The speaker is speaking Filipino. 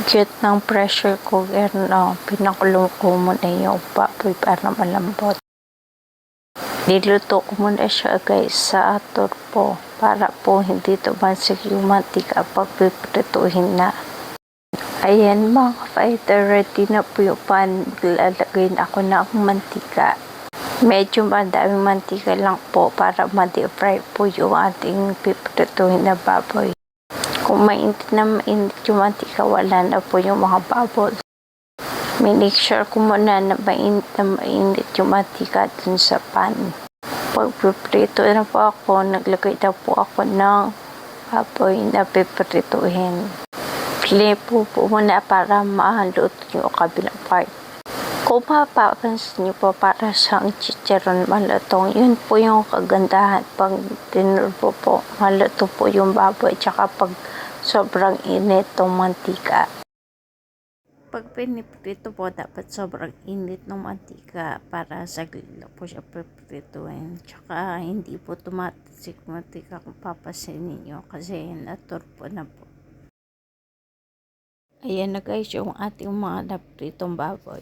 Cute ng pressure cooker, no? Pinakulo ko muna yung baboy para malambot. Niluto ko muna siya guys sa turbo para po hindi tumansik yung mantika pag piprituhin na. Ayan mga fighter, ready na po yung pan. Lalagay na ako ng mantika. Medyo madaming mantika lang po para ma-deep fry po yung ating piprituhin na baboy. Kung mainit na mainit yung mantika, wala na po yung mga bubbles. Make sure ko muna na mainit yung mantika dun sa pan. Pag piprito na po ako, naglagay na po ako ng baboy na piprituhin. Play po muna para maluto yung kabilang part. Kung mapapansin niyo po, para siyang chicharon malutong. Yun po yung kagandahan pag tinurbo po. Maluto po yung baboy, tsaka pag sobrang init ng mantika. Pag piniprito po, dapat sobrang init ng mantika para saglit lang po siya piprituin. Tsaka hindi po tumatasik mantika kung papasin ninyo kasi naturbo na po. Ayan na guys yung ating mga napritong baboy.